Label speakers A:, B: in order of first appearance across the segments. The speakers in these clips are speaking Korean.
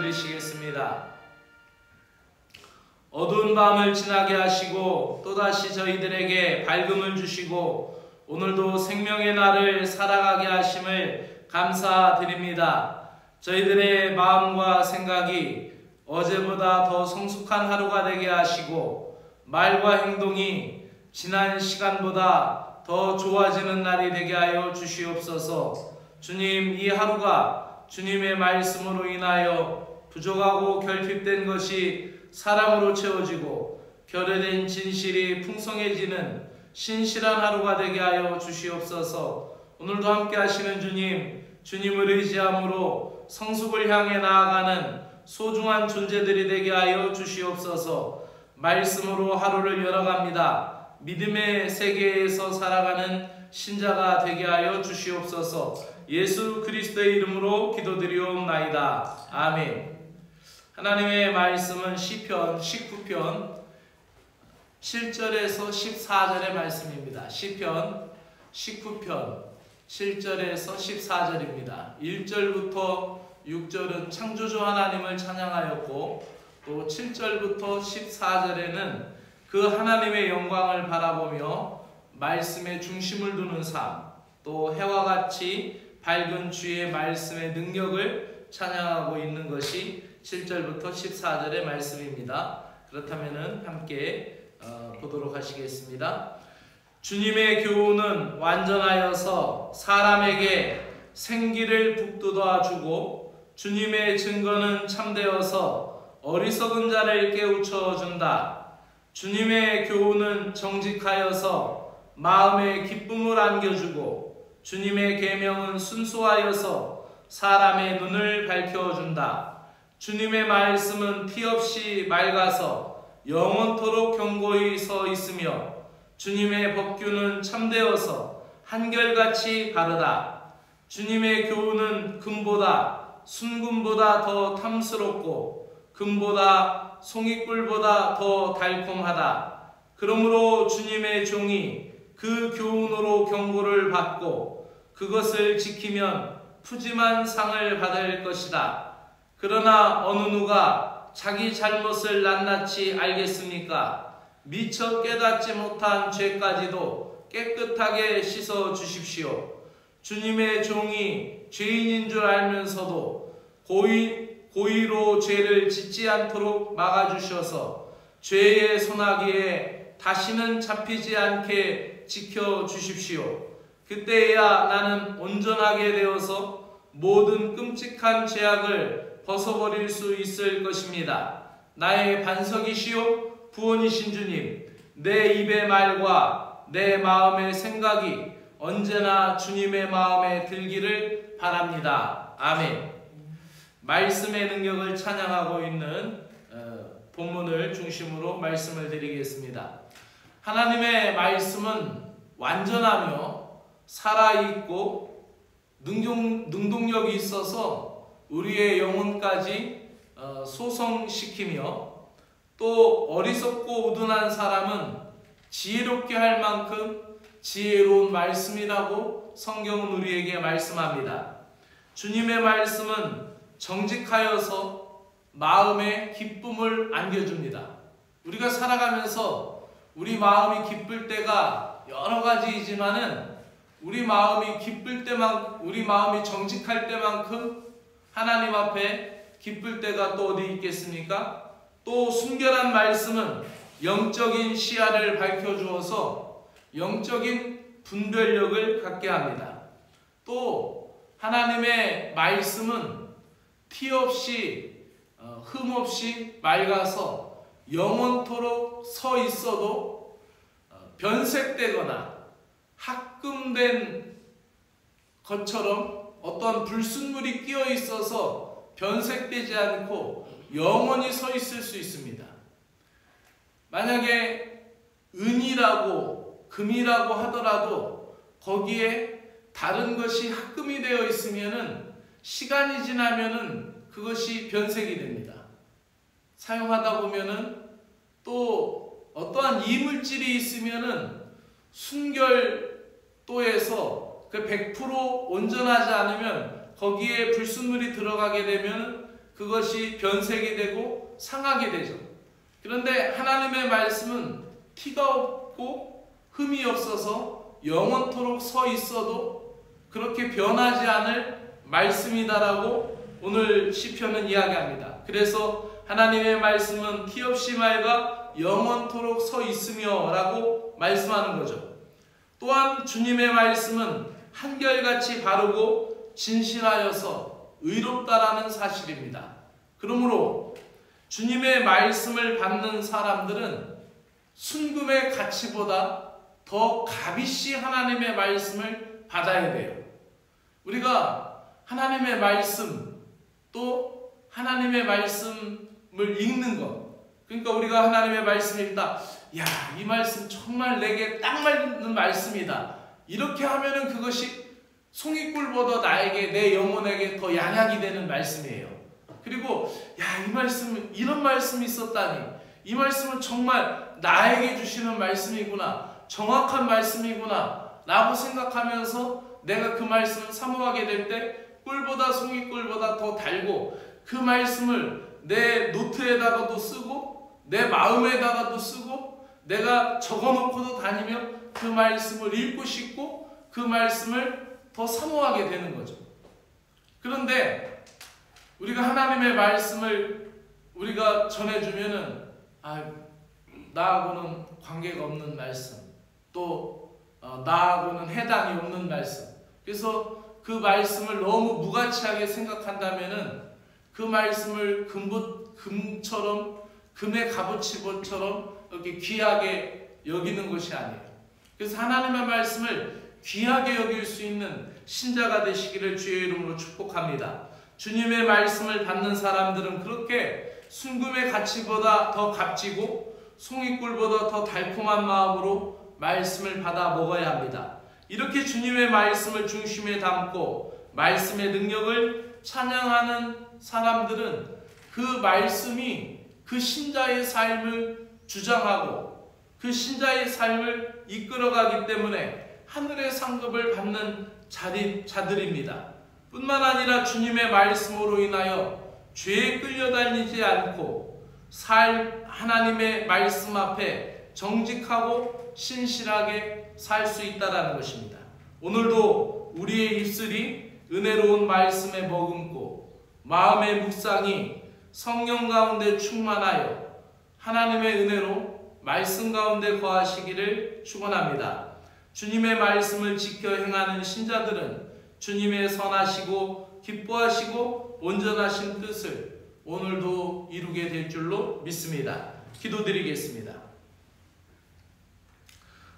A: 들으시겠습니다. 어두운 밤을 지나게 하시고 또다시 저희들에게 밝음을 주시고 오늘도 생명의 날을 살아가게 하심을 감사드립니다. 저희들의 마음과 생각이 어제보다 더 성숙한 하루가 되게 하시고 말과 행동이 지난 시간보다 더 좋아지는 날이 되게 하여 주시옵소서. 주님, 이 하루가 주님의 말씀으로 인하여 부족하고 결핍된 것이 사랑으로 채워지고 결여된 진실이 풍성해지는 신실한 하루가 되게 하여 주시옵소서. 오늘도 함께 하시는 주님, 주님을 의지함으로 성숙을 향해 나아가는 소중한 존재들이 되게 하여 주시옵소서. 말씀으로 하루를 열어갑니다. 믿음의 세계에서 살아가는 신자가 되게 하여 주시옵소서. 예수 그리스도의 이름으로 기도드리옵나이다. 아멘. 하나님의 말씀은 시편 19편 7절에서 14절의 말씀입니다. 시편 19편 7절에서 14절입니다. 1절부터 6절은 창조주 하나님을 찬양하였고 또 7절부터 14절에는 그 하나님의 영광을 바라보며 말씀의 중심을 두는 삶, 또 해와 같이 밝은 주의 말씀의 능력을 찬양하고 있는 것이 7절부터 14절의 말씀입니다. 그렇다면 함께 보도록 하시겠습니다. 주님의 교훈은 완전하여서 사람에게 생기를 북돋아 주고 주님의 증거는 참되어서 어리석은 자를 깨우쳐 준다. 주님의 교훈은 정직하여서 마음에 기쁨을 안겨주고 주님의 계명은 순수하여서 사람의 눈을 밝혀준다. 주님의 말씀은 티없이 맑아서 영원토록 견고히 서 있으며 주님의 법규는 참되어서 한결같이 바르다. 주님의 교훈은 금보다 순금보다 더 탐스럽고 금보다 송이꿀보다 더 달콤하다. 그러므로 주님의 종이 그 교훈으로 경고를 받고 그것을 지키면 푸짐한 상을 받을 것이다. 그러나 어느 누가 자기 잘못을 낱낱이 알겠습니까? 미처 깨닫지 못한 죄까지도 깨끗하게 씻어 주십시오. 주님의 종이 죄인인 줄 알면서도 고의로 죄를 짓지 않도록 막아주셔서 죄의 소나기에 다시는 잡히지 않게 지켜주십시오. 그때야 나는 온전하게 되어서 모든 끔찍한 죄악을 벗어버릴 수 있을 것입니다. 나의 반석이시오 구원이신 주님, 내 입의 말과 내 마음의 생각이 언제나 주님의 마음에 들기를 바랍니다. 아멘. 말씀의 능력을 찬양하고 있는 본문을 중심으로 말씀을 드리겠습니다. 하나님의 말씀은 완전하며 살아있고 능동력이 있어서 우리의 영혼까지 소성시키며 또 어리석고 우둔한 사람은 지혜롭게 할 만큼 지혜로운 말씀이라고 성경은 우리에게 말씀합니다. 주님의 말씀은 정직하여서 마음에 기쁨을 안겨줍니다. 우리가 살아가면서 우리 마음이 기쁠 때가 여러 가지이지만은 우리 마음이 기쁠 때만, 우리 마음이 정직할 때만큼 하나님 앞에 기쁠 때가 또 어디 있겠습니까? 또 순결한 말씀은 영적인 시야를 밝혀주어서 영적인 분별력을 갖게 합니다. 또 하나님의 말씀은 티 없이 흠 없이 맑아서 영원토록 서 있어도 변색되거나 합금된 것처럼 어떠한 불순물이 끼어 있어서 변색되지 않고 영원히 서 있을 수 있습니다. 만약에 은이라고 금이라고 하더라도 거기에 다른 것이 합금이 되어 있으면은 시간이 지나면은 그것이 변색이 됩니다. 사용하다 보면은 또 어떠한 이물질이 있으면은 순결도에서 그 100% 온전하지 않으면 거기에 불순물이 들어가게 되면 그것이 변색이 되고 상하게 되죠. 그런데 하나님의 말씀은 티가 없고 흠이 없어서 영원토록 서 있어도 그렇게 변하지 않을 말씀이다라고 오늘 시편은 이야기합니다. 그래서 하나님의 말씀은 티 없이 맑아 영원토록 서 있으며 라고 말씀하는 거죠. 또한 주님의 말씀은 한결같이 바르고 진실하여서 의롭다라는 사실입니다. 그러므로 주님의 말씀을 받는 사람들은 순금의 가치보다 더 값이시 하나님의 말씀을 받아야 돼요. 우리가 하나님의 말씀 또 하나님의 말씀을 읽는 것, 그러니까 우리가 하나님의 말씀을 읽다, 야, 이 말씀 정말 내게 딱 맞는 말씀이다, 이렇게 하면은 그것이 송이꿀보다 나에게, 내 영혼에게 더 양약이 되는 말씀이에요. 그리고 야, 이 말씀, 이런 말씀이 있었다니, 이 말씀은 정말 나에게 주시는 말씀이구나, 정확한 말씀이구나 라고 생각하면서 내가 그 말씀을 사모하게 될 때 꿀보다, 송이꿀보다 더 달고, 그 말씀을 내 노트에다가도 쓰고 내 마음에다가도 쓰고 내가 적어놓고도 다니며 그 말씀을 읽고 싶고 그 말씀을 더 사모하게 되는 거죠. 그런데 우리가 하나님의 말씀을 우리가 전해주면은 나하고는 관계가 없는 말씀, 또 나하고는 해당이 없는 말씀, 그래서 그 말씀을 너무 무가치하게 생각한다면은 그 말씀을 금처럼, 금의 값어치처럼 이렇게 귀하게 여기는 것이 아니에요. 그래서 하나님의 말씀을 귀하게 여길 수 있는 신자가 되시기를 주의 이름으로 축복합니다. 주님의 말씀을 받는 사람들은 그렇게 순금의 가치보다 더 값지고 송이꿀보다 더 달콤한 마음으로 말씀을 받아 먹어야 합니다. 이렇게 주님의 말씀을 중심에 담고 말씀의 능력을 찬양하는 사람들은 그 말씀이 그 신자의 삶을 주장하고 그 신자의 삶을 이끌어가기 때문에 하늘의 상급을 받는 자들입니다. 뿐만 아니라 주님의 말씀으로 인하여 죄에 끌려다니지 않고 하나님의 말씀 앞에 정직하고 신실하게 살 수 있다는 것입니다. 오늘도 우리의 입술이 은혜로운 말씀에 머금고 마음의 묵상이 성령 가운데 충만하여 하나님의 은혜로 말씀 가운데 거하시기를 축원합니다. 주님의 말씀을 지켜 행하는 신자들은 주님의 선하시고 기뻐하시고 온전하신 뜻을 오늘도 이루게 될 줄로 믿습니다. 기도드리겠습니다.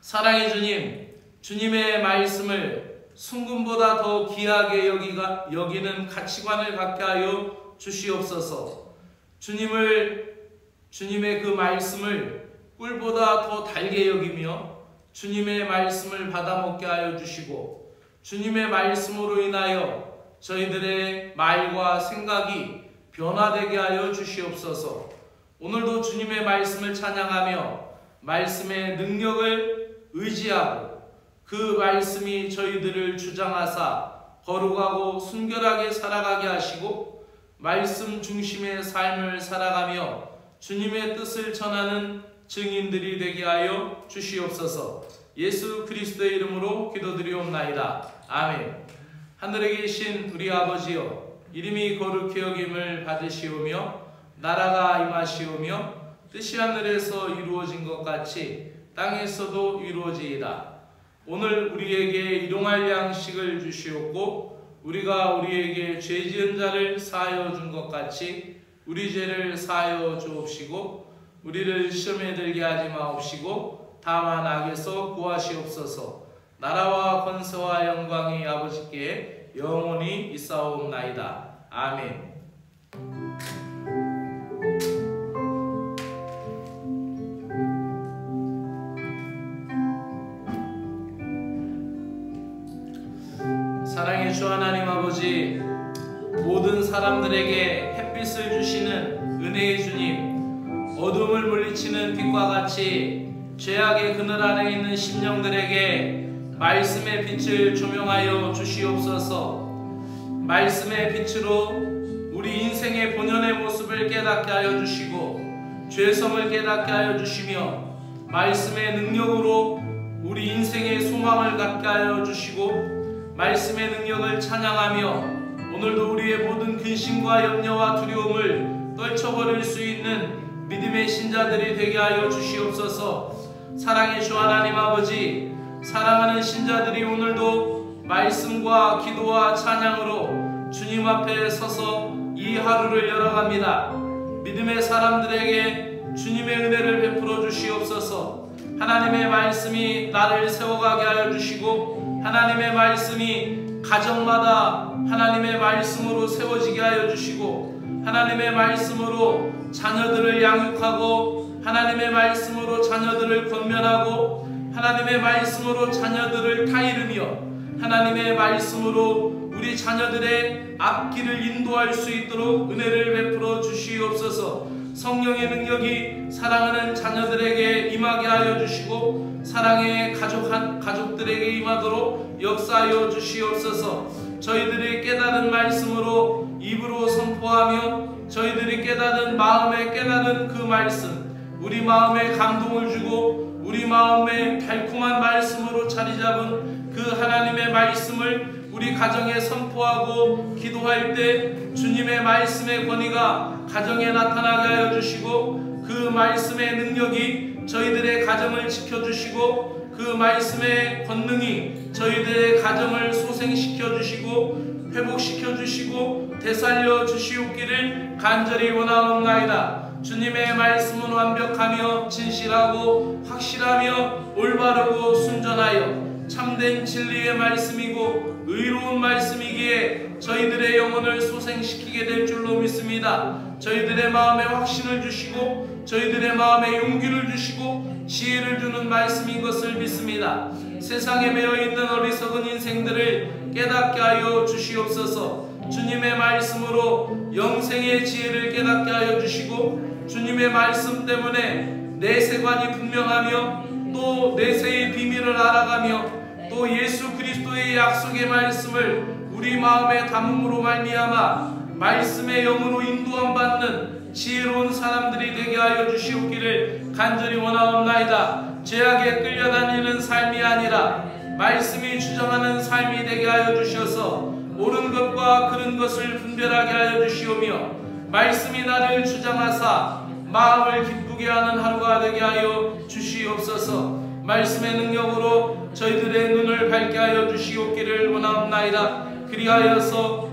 A: 사랑의 주님, 주님의 말씀을 순금보다 더 귀하게 여기는 가치관을 갖게 하여 주시옵소서. 주님의 그 말씀을 꿀보다 더 달게 여기며 주님의 말씀을 받아먹게 하여 주시고 주님의 말씀으로 인하여 저희들의 말과 생각이 변화되게 하여 주시옵소서. 오늘도 주님의 말씀을 찬양하며 말씀의 능력을 의지하고 그 말씀이 저희들을 주장하사 거룩하고 순결하게 살아가게 하시고 말씀 중심의 삶을 살아가며 주님의 뜻을 전하는 증인들이 되게 하여 주시옵소서. 예수 그리스도의 이름으로 기도드리옵나이다. 아멘. 하늘에 계신 우리 아버지여, 이름이 거룩히 여김을 받으시오며 나라가 임하시오며 뜻이 하늘에서 이루어진 것 같이 땅에서도 이루어지이다. 오늘 우리에게 일용할 양식을 주시옵고 우리가 우리에게 죄 지은 자를 사하여 준 것 같이 우리 죄를 사하여 주옵시고 우리를 시험에 들게 하지 마옵시고 다만 악에서 구하시옵소서. 나라와 권세와 영광이 아버지께 영원히 있사옵나이다. 아멘. 사랑의 주 하나님 아버지, 모든 사람들에게 햇빛을 주시는 은혜의 주님, 어둠을 물리치는 빛과 같이 죄악의 그늘 안에 있는 심령들에게 말씀의 빛을 조명하여 주시옵소서. 말씀의 빛으로 우리 인생 인생의 본연의 모습을 깨닫게 하여 주시고 죄성을 깨닫게 하여 주시며 말씀의 능력으로 우리 인생의 소망을 갖게 하여 주시고 말씀의 능력을 찬양하며 오늘도 우리의 모든 근심과 염려와 두려움을 떨쳐버릴 수 있는 믿음의 신자들이 되게 하여 주시옵소서. 사랑의 주 하나님 아버지, 사랑하는 신자들이 오늘도 말씀과 기도와 찬양으로 주님 앞에 서서 이 하루를 열어갑니다. 믿음의 사람들에게 주님의 은혜를 베풀어 주시옵소서. 하나님의 말씀이 나를 세워가게 하여 주시고 하나님의 말씀이 가정마다 하나님의 말씀으로 세워지게 하여 주시고 하나님의 말씀으로 자녀들을 양육하고 하나님의 말씀으로 자녀들을 권면하고 하나님의 말씀으로 자녀들을 타이르며 하나님의 말씀으로 우리 자녀들의 앞길을 인도할 수 있도록 은혜를 베풀어 주시옵소서. 성령의 능력이 사랑하는 자녀들에게 임하게 하여 주시고 사랑의 가족들에게 임하도록 역사하여 주시옵소서. 저희들이 깨달은 말씀으로 입으로 선포하며 저희들이 깨달은 마음에 깨달은 그 말씀 우리 마음에 감동을 주고 우리 마음에 달콤한 말씀으로 자리 잡은 그 하나님의 말씀을 우리 가정에 선포하고 기도할 때 주님의 말씀의 권위가 가정에 나타나게 하여 주시고 그 말씀의 능력이 저희들의 가정을 지켜주시고 그 말씀의 권능이 저희들의 가정을 소생시켜 주시고 회복시켜 주시고 되살려 주시옵기를 간절히 원하옵나이다. 주님의 말씀은 완벽하며 진실하고 확실하며 올바르고 순전하여 참된 진리의 말씀이고 의로운 말씀이기에 저희들의 영혼을 소생시키게 될 줄로 믿습니다. 저희들의 마음에 확신을 주시고 저희들의 마음에 용기를 주시고 지혜를 주는 말씀인 것을 믿습니다. 세상에 매여있는 어리석은 인생들을 깨닫게 하여 주시옵소서. 주님의 말씀으로 영생의 지혜를 깨닫게 하여 주시고 주님의 말씀 때문에 내세관이 분명하며 또 내세의 비밀을 알아가며 또 예수 그리스도의 약속의 말씀을 우리 마음에 담음으로 말미암아 말씀의 영으로 인도함 받는 지혜로운 사람들이 되게 하여 주시옵기를 간절히 원하옵나이다. 죄악에 끌려다니는 삶이 아니라 말씀이 주장하는 삶이 되게 하여 주셔서 옳은 것과 그른 것을 분별하게 하여 주시오며 말씀이 나를 주장하사 마음을 기쁘게 하는 하루가 되게 하여 주시옵소서. 말씀의 능력으로 저희들의 눈을 밝게 하여 주시옵기를 원하옵나이다. 그리하여서